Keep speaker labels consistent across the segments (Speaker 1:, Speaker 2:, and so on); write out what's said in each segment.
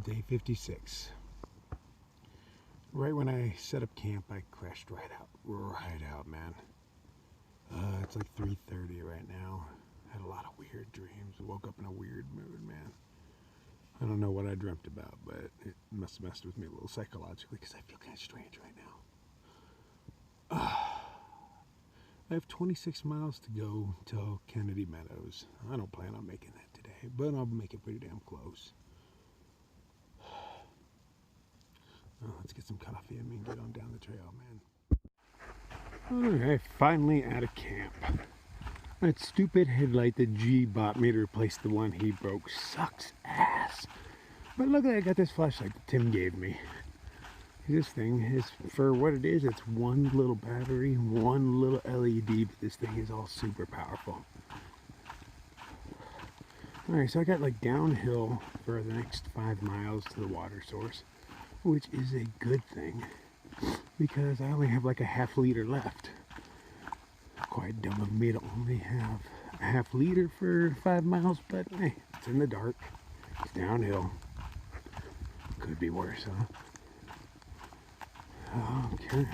Speaker 1: Day 56. Right when I set up camp, I crashed right out, man. It's like 3:30 right now. Had a lot of weird dreams. Woke up in a weird mood, man. I don't know what I dreamt about, but it must have messed with me a little psychologically because I feel kind of strange right now. I have 26 miles to go till Kennedy Meadows. I don't plan on making that today, but I'll make it pretty damn close. Oh, let's get some coffee in me and get on down the trail, man. Alright, finally out of camp. That stupid headlight that G bought me to replace the one he broke sucks ass. But luckily I got this flashlight that Tim gave me. This thing is, for what it is, it's one little battery, one little LED, but this thing is all super powerful. Alright, so I got like downhill for the next 5 miles to the water source, which is a good thing because I only have like a half liter left. Quite dumb of me to only have a half liter for 5 miles, but hey, it's in the dark. It's downhill. Could be worse, huh? Okay.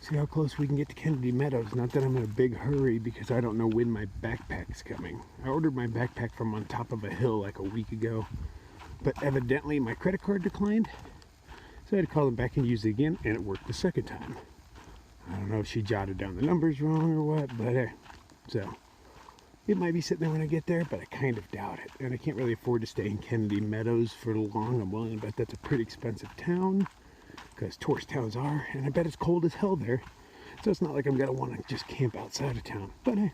Speaker 1: See how close we can get to Kennedy Meadows. Not that I'm in a big hurry because I don't know when my backpack's coming. I ordered my backpack from on top of a hill like a week ago, but evidently my credit card declined, so I had to call them back and use it again, and it worked the second time. I don't know if she jotted down the numbers wrong or what, but hey, so it might be sitting there when I get there, but I kind of doubt it. And I can't really afford to stay in Kennedy Meadows for long. I'm willing to bet that's a pretty expensive town, because tourist towns are, and I bet it's cold as hell there. So it's not like I'm going to want to just camp outside of town. But hey,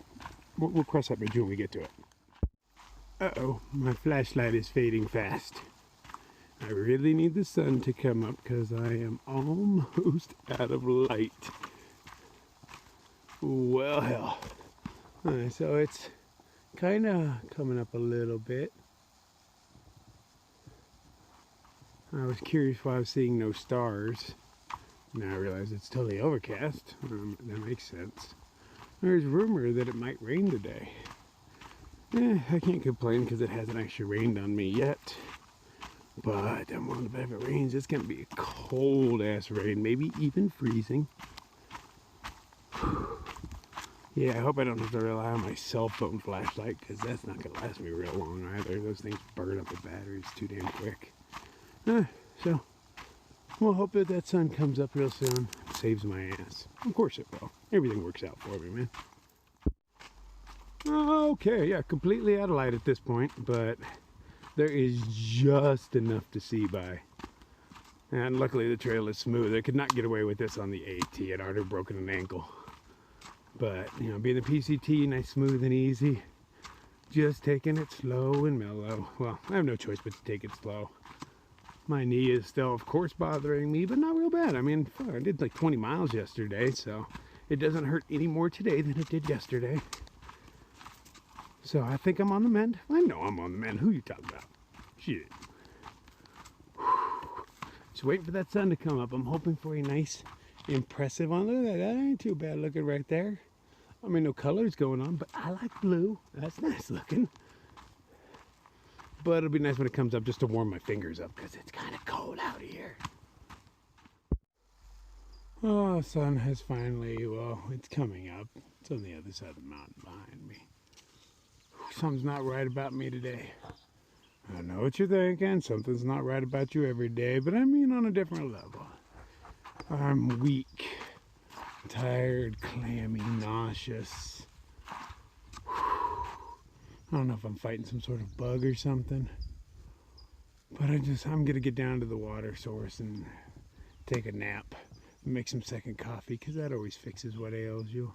Speaker 1: we'll cross that bridge when we get to it. Uh-oh, my flashlight is fading fast. I really need the sun to come up because I am almost out of light. Well, hell. Alright, so it's kind of coming up a little bit. I was curious why I was seeing no stars. Now I realize it's totally overcast. That makes sense. There's rumor that it might rain today. I can't complain because it hasn't actually rained on me yet. But I'm willing to bet if it rains, it's going to be a cold ass rain, maybe even freezing. Yeah, I hope I don't have to rely on my cell phone flashlight because that's not going to last me real long either. Those things burn up the batteries too damn quick. So, we'll hope that that sun comes up real soon. Saves my ass. Of course it will. Everything works out for me, man. Okay, yeah, completely out of light at this point, but there is just enough to see by. And luckily the trail is smooth. I could not get away with this on the AT. I'd already broken an ankle. But, you know, being the PCT, nice, smooth, and easy. Just taking it slow and mellow. Well, I have no choice but to take it slow. My knee is still, of course, bothering me, but not real bad. I mean, I did like 20 miles yesterday, so it doesn't hurt any more today than it did yesterday. So I think I'm on the mend. I know I'm on the mend. Who you talking about? Shit. Just waiting for that sun to come up. I'm hoping for a nice, impressive one. Look at that. That ain't too bad looking right there. I mean, no colors going on, but I like blue. That's nice looking. But it'll be nice when it comes up just to warm my fingers up because it's kind of cold out here. Oh, sun has finally, well, it's coming up. It's on the other side of the mountain behind me. Something's not right about me today. I know what you're thinking. Something's not right about you every day, but I mean on a different level. I'm weak, tired, clammy, nauseous. I don't know if I'm fighting some sort of bug or something, but I'm gonna get down to the water source and take a nap, make some second coffee, because that always fixes what ails you.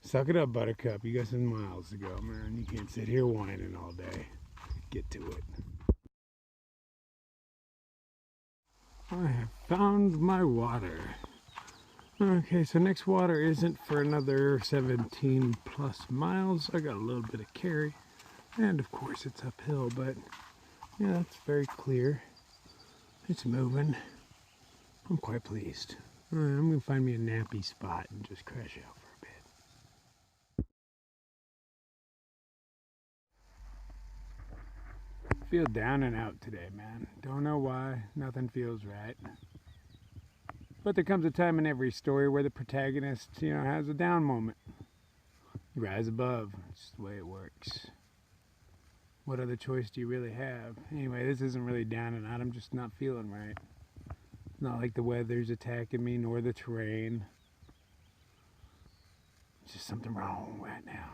Speaker 1: Suck it up, Buttercup. You got some miles to go, man. You can't sit here whining all day. Get to it. I have found my water. Okay, so next water isn't for another 17 plus miles. I got a little bit of carry, and of course it's uphill, but yeah, it's very clear. It's moving. I'm quite pleased. I'm gonna find me a nappy spot and just crash out for a bit. feel down and out today, man. Don't know why. Nothing feels right. But there comes a time in every story where the protagonist, has a down moment. You rise above. It's just the way it works. What other choice do you really have? Anyway, this isn't really down and out. I'm just not feeling right. It's not like the weather's attacking me, nor the terrain. It's just something wrong right now.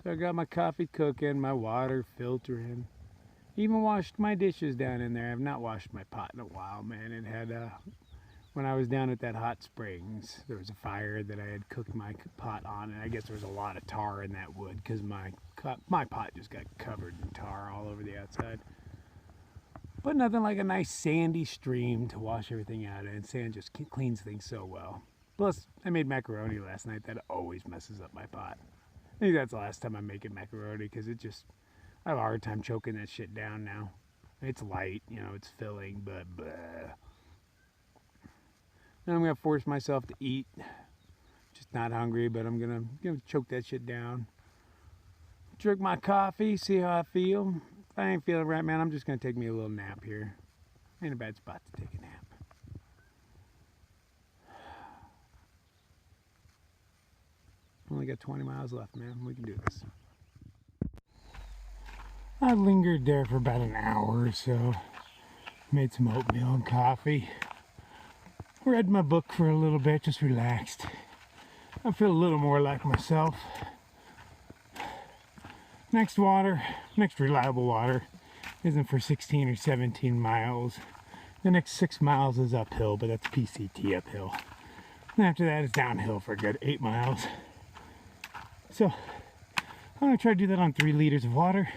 Speaker 1: So I got my coffee cooking, my water filtering. Even washed my dishes down in there. I've not washed my pot in a while, man. It had, when I was down at that hot springs, there was a fire that I had cooked my pot on, and I guess there was a lot of tar in that wood because my pot just got covered in tar all over the outside. But nothing like a nice sandy stream to wash everything out in. Sand just cleans things so well. Plus, I made macaroni last night. That always messes up my pot. I think that's the last time I'm making macaroni because I have a hard time choking that shit down now. It's light, it's filling, but bleh. Then I'm going to force myself to eat. Just not hungry, but I'm going to choke that shit down. Drink my coffee, see how I feel. If I ain't feeling right, man, I'm just going to take me a little nap here. Ain't a bad spot to take a nap. Only got 20 miles left, man. We can do this. I lingered there for about an hour or so. Made some oatmeal and coffee. Read my book for a little bit, just relaxed. I feel a little more like myself. Next reliable water isn't for 16 or 17 miles. The next 6 miles is uphill, but that's PCT uphill. And after that, it's downhill for a good 8 miles. So, I'm going to try to do that on 3 liters of water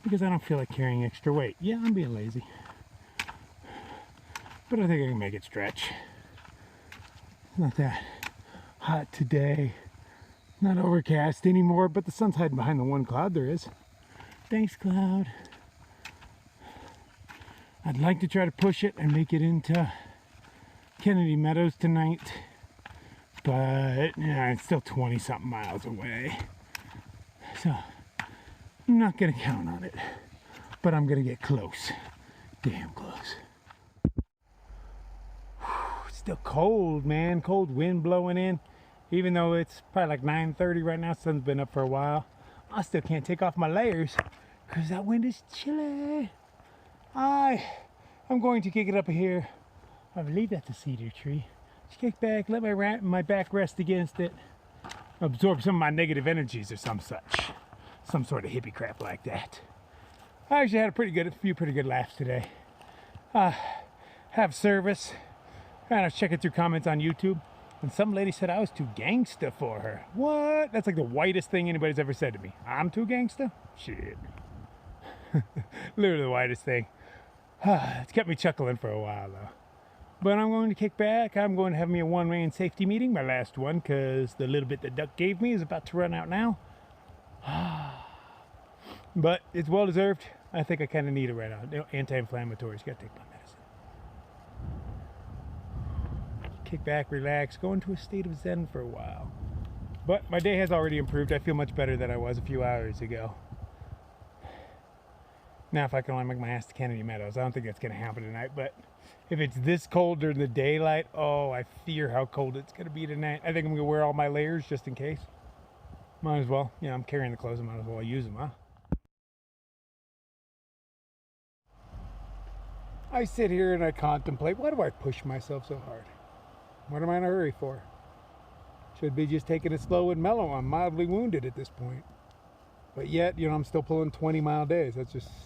Speaker 1: because I don't feel like carrying extra weight. Yeah, I'm being lazy. But I think I can make it stretch. It's not that hot today. Not overcast anymore, but the sun's hiding behind the one cloud there is. Thanks, cloud. I'd like to try to push it and make it into Kennedy Meadows tonight. But it's still 20-something miles away. So, I'm not going to count on it. But I'm going to get close. Damn close. It's still cold, man. Cold wind blowing in. Even though it's probably like 9:30 right now, sun's been up for a while. I still can't take off my layers because that wind is chilly. I'm going to kick it up here. I believe that's a cedar tree. Just kick back, let my back rest against it. Absorb some of my negative energies or some such. Some sort of hippie crap like that. I actually had a few pretty good laughs today. Have service. Kind of checking through comments on YouTube. And some lady said I was too gangsta for her. What? That's like the whitest thing anybody's ever said to me. I'm too gangsta? Shit. Literally the whitest thing. It's kept me chuckling for a while though. But I'm going to kick back. I'm going to have me a one-man safety meeting, my last one, because the little bit that Duck gave me is about to run out now. But it's well deserved. I think I kind of need it right now. Anti-inflammatories. Got to take my medicine. Kick back, relax, go into a state of zen for a while. But my day has already improved. I feel much better than I was a few hours ago. Now if I can only make my ass to Kennedy Meadows, I don't think that's going to happen tonight, but if it's this cold during the daylight, oh, I fear how cold it's going to be tonight. I think I'm going to wear all my layers just in case. Might as well. I'm carrying the clothes, I might as well use them, huh? I sit here and I contemplate, why do I push myself so hard? What am I in a hurry for? Should be just taking it slow and mellow. I'm mildly wounded at this point. But yet, I'm still pulling 20-mile days.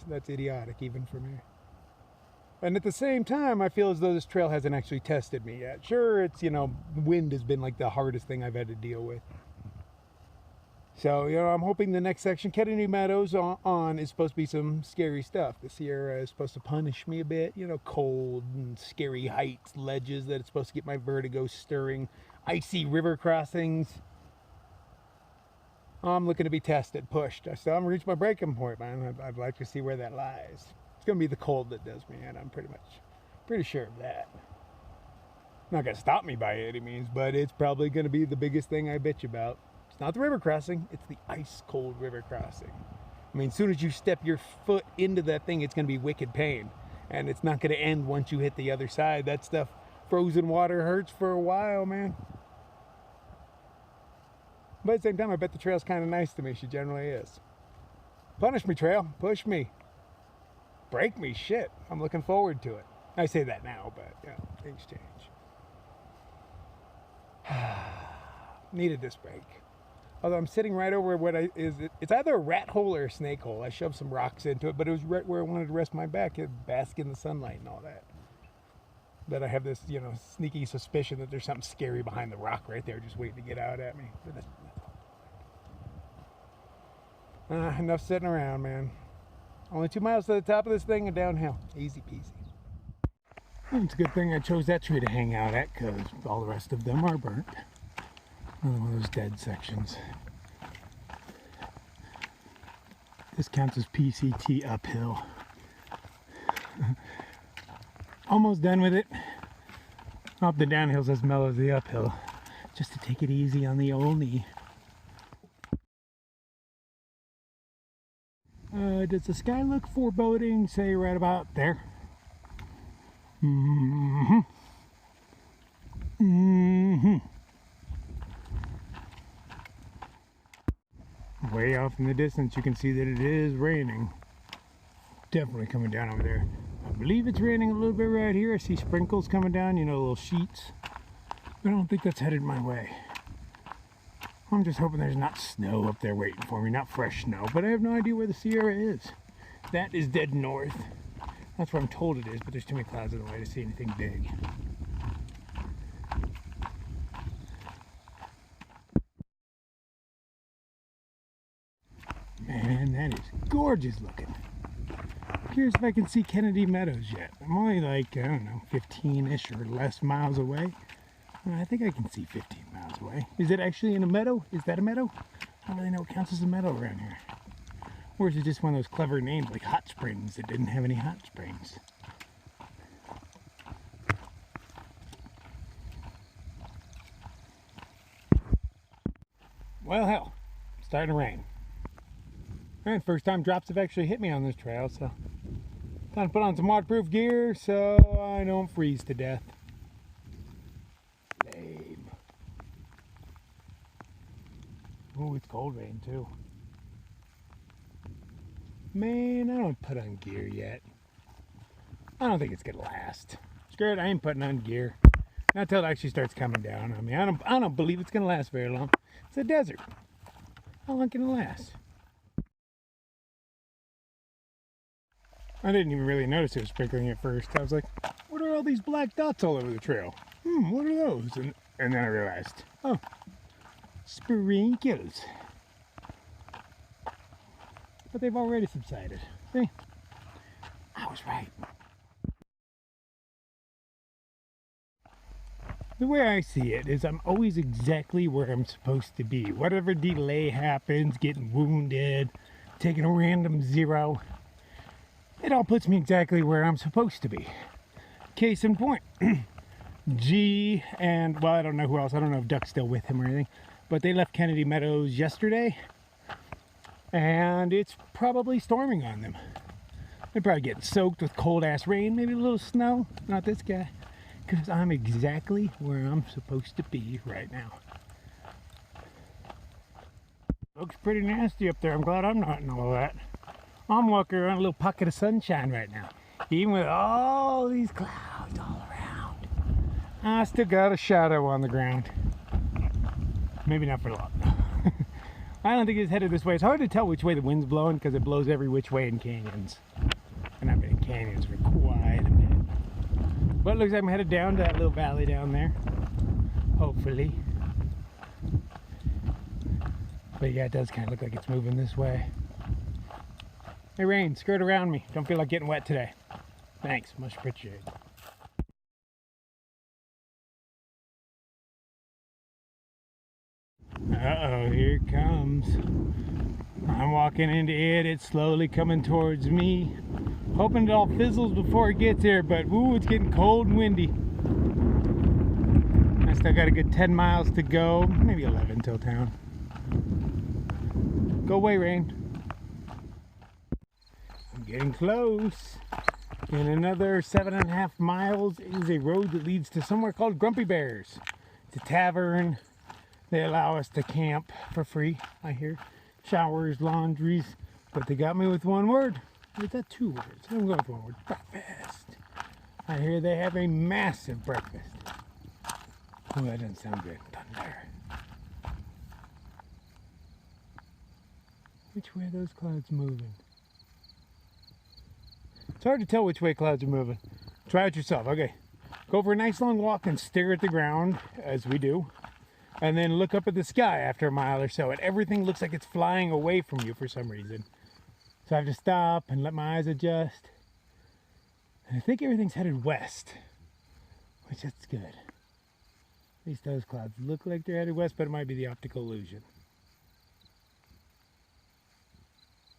Speaker 1: That's idiotic even for me. And at the same time, I feel as though this trail hasn't actually tested me yet. Sure, it's, wind has been like the hardest thing I've had to deal with. So, I'm hoping the next section, Kennedy Meadows on is supposed to be some scary stuff. The Sierra is supposed to punish me a bit, cold and scary heights, ledges that it's supposed to get my vertigo stirring, icy river crossings. I'm looking to be tested, pushed. I still haven't reached my breaking point, man. I'd like to see where that lies. It's going to be the cold that does me, and I'm pretty sure of that. Not going to stop me by any means, but it's probably going to be the biggest thing I bitch about. It's not the river crossing, it's the ice-cold river crossing. I mean, as soon as you step your foot into that thing, it's going to be wicked pain. And it's not going to end once you hit the other side. That stuff, frozen water, hurts for a while, man. But at the same time, I bet the trail's kind of nice to me. She generally is. Punish me, trail. Push me. Break me. Shit. I'm looking forward to it. I say that now, but, you know, things change. Needed this break. Although I'm sitting right over what it's either a rat hole or a snake hole. I shoved some rocks into it, but it was right where I wanted to rest my back, bask in the sunlight and all that. But I have this, you know, sneaky suspicion that there's something scary behind the rock right there, just waiting to get out at me. But that's enough sitting around, man. Only 2 miles to the top of this thing and downhill. Easy peasy. It's a good thing I chose that tree to hang out at, because all the rest of them are burnt. Another one of those dead sections. This counts as PCT uphill. Almost done with it. Hope the downhill's as mellow as the uphill. Just to take it easy on the old knee. Does the sky look foreboding? Say right about there. Mm-hmm. Mm-hmm. Way off in the distance, you can see that it is raining. Definitely coming down over there. I believe it's raining a little bit right here. I see sprinkles coming down, you know, little sheets. But I don't think that's headed my way. I'm just hoping there's not snow up there waiting for me, not fresh snow, but I have no idea where the Sierra is. That is dead north. That's where I'm told it is, but there's too many clouds in the way to see anything big. Man, that is gorgeous looking. Curious if I can see Kennedy Meadows yet. I'm only like, I don't know, 15-ish or less miles away. I think I can see 15 miles away. Is it actually in a meadow? Is that a meadow? I don't really know what counts as a meadow around here. Or is it just one of those clever names like Hot Springs that didn't have any hot springs? Well, hell, it's starting to rain. Alright, first time drops have actually hit me on this trail, so time to put on some waterproof gear so I don't freeze to death. Lame. Oh, it's cold rain too. Man, I don't put on gear yet. I don't think it's gonna last. Screw it, I ain't putting on gear. Not until it actually starts coming down. I mean, I don't believe it's gonna last very long. It's a desert. How long can it last? I didn't even really notice it was sprinkling at first. I was like, what are all these black dots all over the trail? What are those? And then I realized, oh, sprinkles. But they've already subsided. See? I was right. The way I see it is I'm always exactly where I'm supposed to be. Whatever delay happens, getting wounded, taking a random zero, it all puts me exactly where I'm supposed to be. Case in point, G and, well, I don't know who else. I don't know if Duck's still with him or anything, but they left Kennedy Meadows yesterday, and it's probably storming on them. They're probably getting soaked with cold-ass rain, maybe a little snow. Not this guy, because I'm exactly where I'm supposed to be right now. Looks pretty nasty up there. I'm glad I'm not in all that. I'm walking around a little pocket of sunshine right now, even with all these clouds all around. I still got a shadow on the ground. Maybe not for long. I don't think it's headed this way. It's hard to tell which way the wind's blowing because it blows every which way in canyons. And I've been in canyons for quite a bit. But it looks like I'm headed down to that little valley down there. Hopefully. But yeah, it does kind of look like it's moving this way. Hey, rain, skirt around me. Don't feel like getting wet today. Thanks, much appreciated. Uh-oh, here it comes. I'm walking into it. It's slowly coming towards me. Hoping it all fizzles before it gets here, but ooh, it's getting cold and windy. I still got a good 10 miles to go, maybe 11 till town. Go away, rain. Getting close. In another 7.5 miles is a road that leads to somewhere called Grumpy Bears. It's a tavern. They allow us to camp for free, I hear. Showers, laundries, but they got me with one word. Is that 2 words? I'm going with 1 word. Breakfast. I hear they have a massive breakfast. Oh, that doesn't sound good. Thunder. Which way are those clouds moving? It's hard to tell which way clouds are moving. Try it yourself. Okay. Go for a nice long walk and stare at the ground, as we do. And then look up at the sky after a mile or so, and everything looks like it's flying away from you for some reason. So I have to stop and let my eyes adjust. And I think everything's headed west, which that's good. At least those clouds look like they're headed west, but it might be the optical illusion.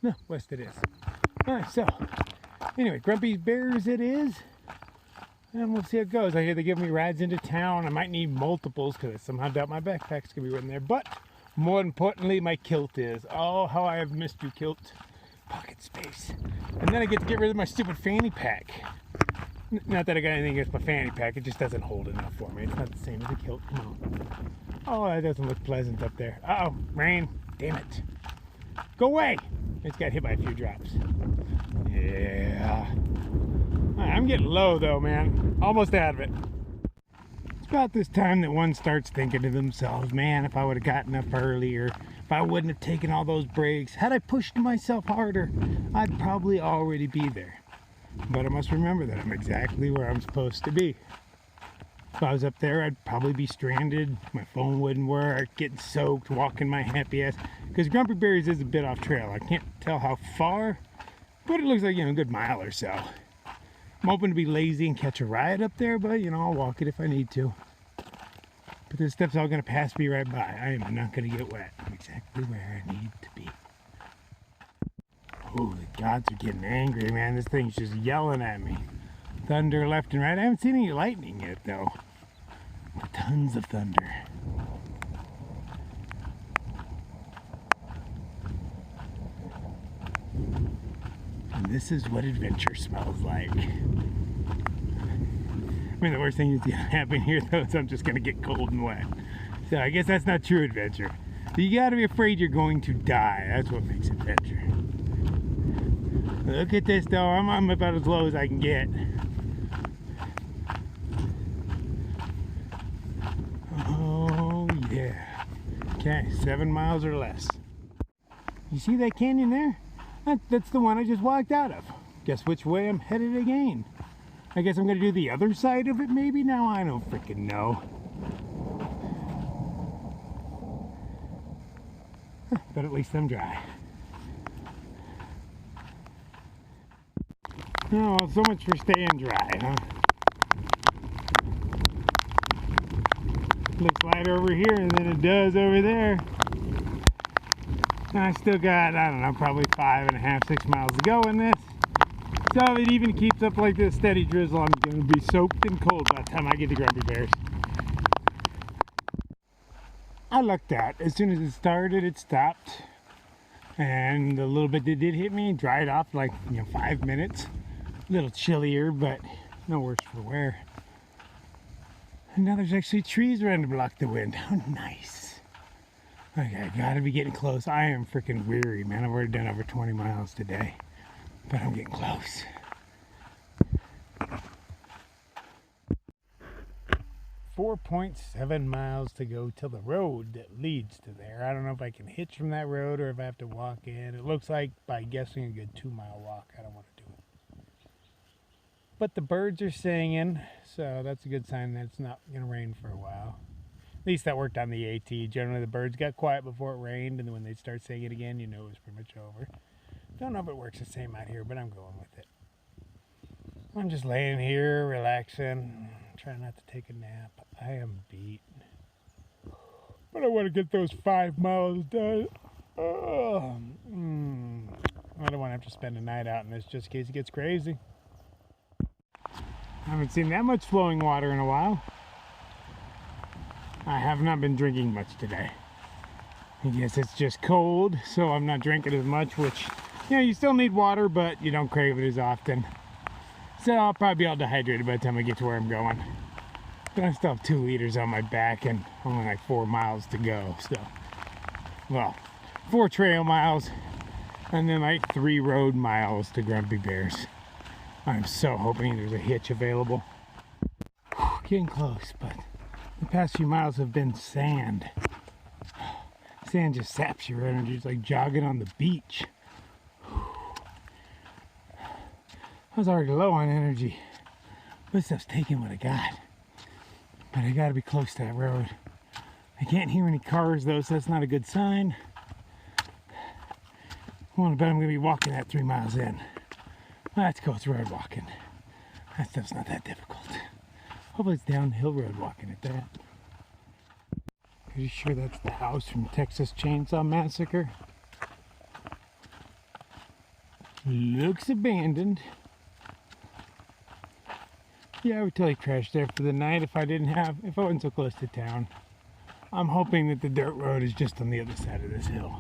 Speaker 1: No, west it is. All right, so anyway, Grumpy Bears it is. And we'll see how it goes. I hear they give me rides into town. I might need multiples because I somehow doubt my backpack's going to be right in there. But more importantly, my kilt is. Oh, how I have missed you, kilt. Pocket space. And then I get to get rid of my stupid fanny pack. Not that I got anything against my fanny pack. It just doesn't hold enough for me. It's not the same as a kilt. Come on. Oh, that doesn't look pleasant up there. Uh-oh, rain. Damn it. Go away. It's got hit by a few drops. Yeah. I'm getting low though, man. Almost out of it. It's about this time that one starts thinking to themselves, man, if I would have gotten up earlier, if I wouldn't have taken all those breaks, had I pushed myself harder, I'd probably already be there. But I must remember that I'm exactly where I'm supposed to be. If I was up there, I'd probably be stranded, my phone wouldn't work, getting soaked, walking my happy ass. Because Grumpy Berries is a bit off trail. I can't tell how far, but it looks like, a good mile or so. I'm hoping to be lazy and catch a ride up there, but, I'll walk it if I need to. But this stuff's all going to pass me right by. I am not going to get wet. I'm exactly where I need to be. Oh, the gods are getting angry, man. This thing's just yelling at me. Thunder left and right. I haven't seen any lightning yet, though. But tons of thunder. And this is what adventure smells like. I mean, the worst thing that's going to happen here, though, is I'm just going to get cold and wet. So I guess that's not true adventure. You got to be afraid you're going to die. That's what makes adventure. Look at this, though. I'm about as low as I can get. Oh, yeah. Okay, 7 miles or less. You see that canyon there? That's the one I just walked out of. Guess which way I'm headed again. I guess I'm going to do the other side of it maybe now? I don't freaking know. But at least I'm dry. Oh, well, so much for staying dry, huh? Looks lighter over here than it does over there. I still got, I don't know, probably 5.5, 6 miles to go in this. So if it even keeps up like this steady drizzle, I'm going to be soaked and cold by the time I get to Grumpy Bears. I lucked out. As soon as it started, it stopped. And the little bit that did hit me dried off like 5 minutes. A little chillier, but no worse for wear. And now there's actually trees around to block the wind. How nice. Okay, I gotta be getting close. I am freaking weary, man. I've already done over 20 miles today, but I'm getting close. .7 miles to go till the road that leads to there. I don't know if I can hitch from that road or if I have to walk in. It looks like, by guessing, a good 2-mile walk. I don't want to do it. But the birds are singing, so that's a good sign that it's not going to rain for a while. At least that worked on the AT. Generally, the birds got quiet before it rained, and then when they start singing again, it was pretty much over. Don't know if it works the same out here, but I'm going with it. I'm just laying here, relaxing, trying not to take a nap. I am beat. But I want to get those 5 miles done. Oh, I don't want to have to spend a night out in this just in case it gets crazy. I haven't seen that much flowing water in a while. I have not been drinking much today. I guess it's just cold, so I'm not drinking as much, which
Speaker 2: You know, you still need water, but you don't crave it as often. So I'll probably be all dehydrated by the time I get to where I'm going. But I still have 2 liters on my back and only like 4 miles to go. So, well, 4 trail miles and then like 3 road miles to Grumpy Bears. I'm so hoping there's a hitch available. Whew, getting close, but the past few miles have been sand. Sand just saps your energy. It's like jogging on the beach. I was already low on energy. This stuff's taking what I got. But I gotta be close to that road. I can't hear any cars though, so that's not a good sign. I want to bet I'm gonna be walking that 3 miles in. Let's go, it's road walking. That stuff's not that difficult. Hopefully it's downhill road walking at that. Pretty sure that's the house from Texas Chainsaw Massacre. Looks abandoned. Yeah, I would totally crash there for the night if I wasn't so close to town. I'm hoping that the dirt road is just on the other side of this hill.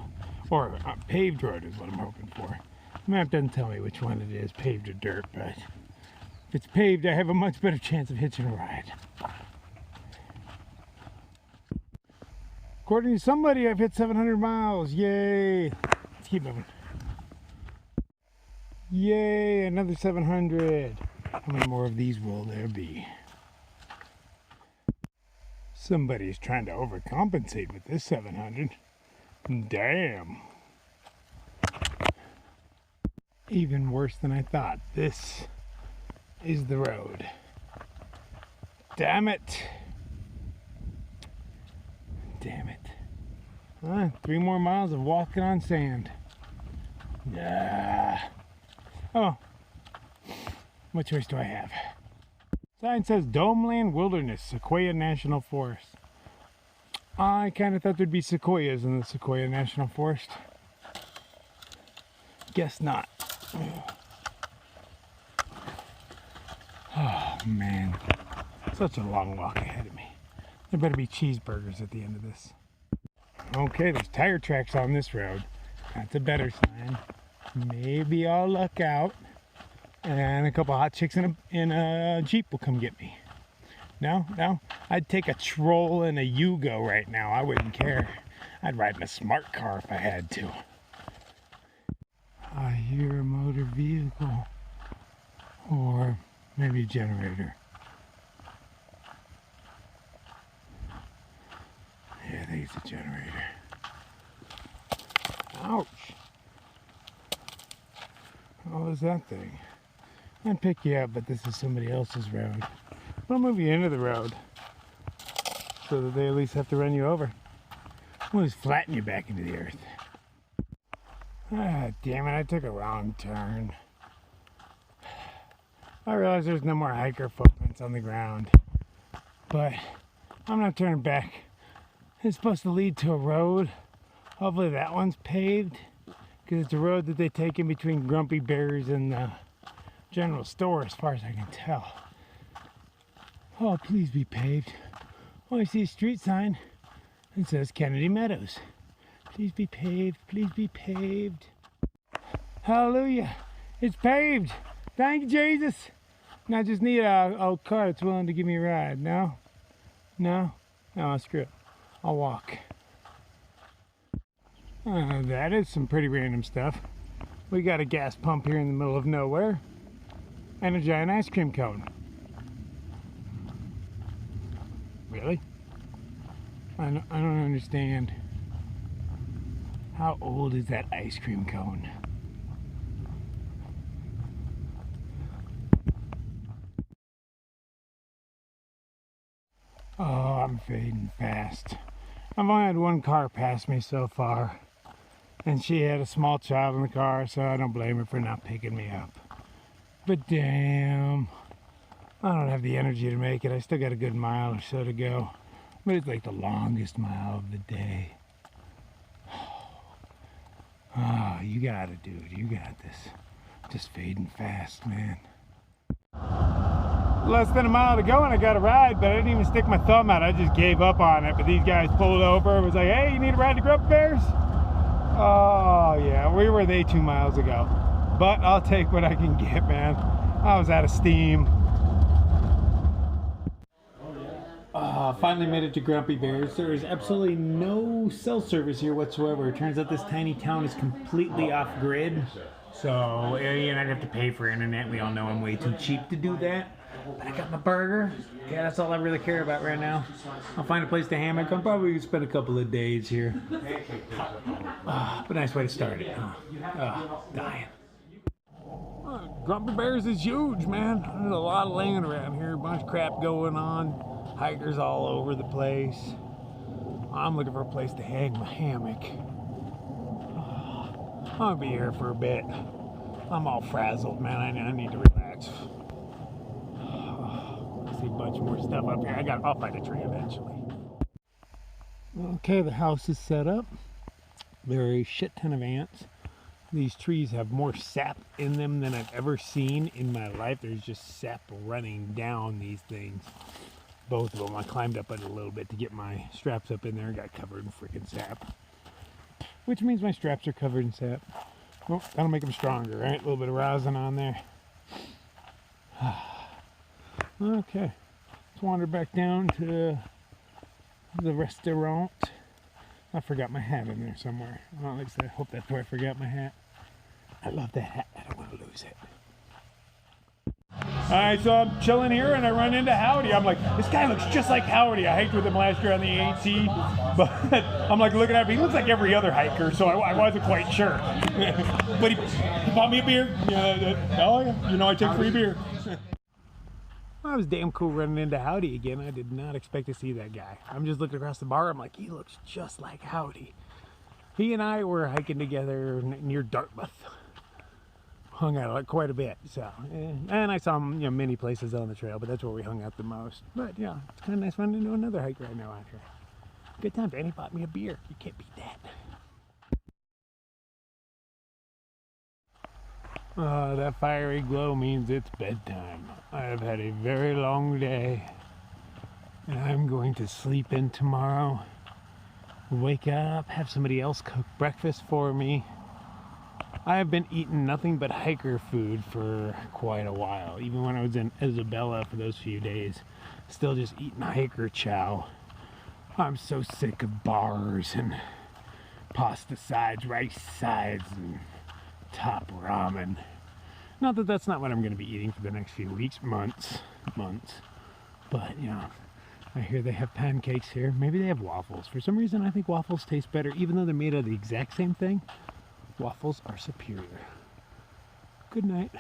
Speaker 2: Or a paved road is what I'm hoping for. The map doesn't tell me which one it is, paved or dirt, but if it's paved, I have a much better chance of hitching a ride. According to somebody, I've hit 700 miles. Yay! Let's keep moving. Yay! Another 700. How many more of these will there be? Somebody's trying to overcompensate with this 700. Damn. Even worse than I thought. This is the road. Damn it. Damn it. 3 more miles of walking on sand. Yeah. Oh. What choice do I have? Sign says Domeland Wilderness, Sequoia National Forest. I kind of thought there'd be sequoias in the Sequoia National Forest. Guess not. Oh man, such a long walk ahead of me. There better be cheeseburgers at the end of this. Okay, there's tire tracks on this road. That's a better sign. Maybe I'll luck out and a couple hot chicks in a Jeep will come get me. No, I'd take a Troll and a Yugo right now. I wouldn't care. I'd ride in a smart car if I had to. I hear a motor vehicle. Or maybe a generator. Yeah, I think it's a generator. Ouch! What was that thing? I'd pick you up, but this is somebody else's road. I'll move you into the road so that they at least have to run you over. We'll just flatten you back into the earth. Ah, damn it, I took a wrong turn. I realize there's no more hiker footprints on the ground, but I'm not turning back. It's supposed to lead to a road. Hopefully that one's paved, because it's a road that they take in between Grumpy Bears and the general store, as far as I can tell. Oh, please be paved. Oh, I see a street sign. It says Kennedy Meadows. Please be paved. Please be paved. Hallelujah. It's paved. Thank you, Jesus. Now I just need a car that's willing to give me a ride. No? No? No, screw it. I'll walk. That is some pretty random stuff. We got a gas pump here in the middle of nowhere. And a giant ice cream cone. Really? I don't understand. How old is that ice cream cone? Oh, I'm fading fast. I've only had one car pass me so far. And she had a small child in the car, so I don't blame her for not picking me up. But damn, I don't have the energy to make it. I still got a good mile or so to go. But it's like the longest mile of the day. Oh, you got it, dude. You got this. Just fading fast, man. Less than a mile to go and I got a ride, but I didn't even stick my thumb out. I just gave up on it. But these guys pulled over and was like, hey, you need a ride to Grumpy Bears? Oh yeah, we were there 2 miles ago. But I'll take what I can get, man. I was out of steam. Finally made it to Grumpy Bear's. There is absolutely no cell service here whatsoever. It turns out this tiny town is completely off grid. So, and I'd have to pay for internet. We all know I'm way too cheap to do that. But I got my burger. Yeah, that's all I really care about right now. I'll find a place to hammock. I'm probably going to spend a couple of days here. But nice way to start it, huh? Dying. Grumpy Bear's is huge, man. There's a lot of land around here. A bunch of crap going on. Hikers all over the place. I'm looking for a place to hang my hammock. I'll be here for a bit. I'm all frazzled, man. I need to relax. I see a bunch more stuff up here. I'll find a tree eventually. Okay, the house is set up. There are a shit ton of ants. These trees have more sap in them than I've ever seen in my life. There's just sap running down these things. Both of them. I climbed up it a little bit to get my straps up in there and got covered in freaking sap. Which means my straps are covered in sap. Well, that'll make them stronger, right? A little bit of rosin on there. Okay. Let's wander back down to the restaurant. I forgot my hat in there somewhere. Well, at least I hope that's where I forgot my hat. I love that hat. I don't want to lose it. Alright, so I'm chilling here and I run into Howdy. I'm like, this guy looks just like Howdy. I hiked with him last year on the AT, but I'm like looking at him. He looks like every other hiker, so I wasn't quite sure. But he bought me a beer. Oh yeah, you know I take free beer. Well, it was damn cool running into Howdy again. I did not expect to see that guy. I'm just looking across the bar. I'm like, he looks just like Howdy. He and I were hiking together near Dartmouth. Hung out like quite a bit, so and I saw him, many places on the trail, but that's where we hung out the most. But yeah, it's kind of nice running into another hiker I know out here. Good time. Danny bought me a beer. You can't beat that. That fiery glow means it's bedtime. I have had a very long day, and I'm going to sleep in tomorrow. Wake up, have somebody else cook breakfast for me. I have been eating nothing but hiker food for quite a while. Even when I was in Isabella for those few days, still just eating hiker chow. I'm so sick of bars and pasta sides, rice sides, and top ramen. Not that that's not what I'm going to be eating for the next few weeks, months. But, I hear they have pancakes here. Maybe they have waffles. For some reason, I think waffles taste better, even though they're made of the exact same thing. Waffles are superior. Good night.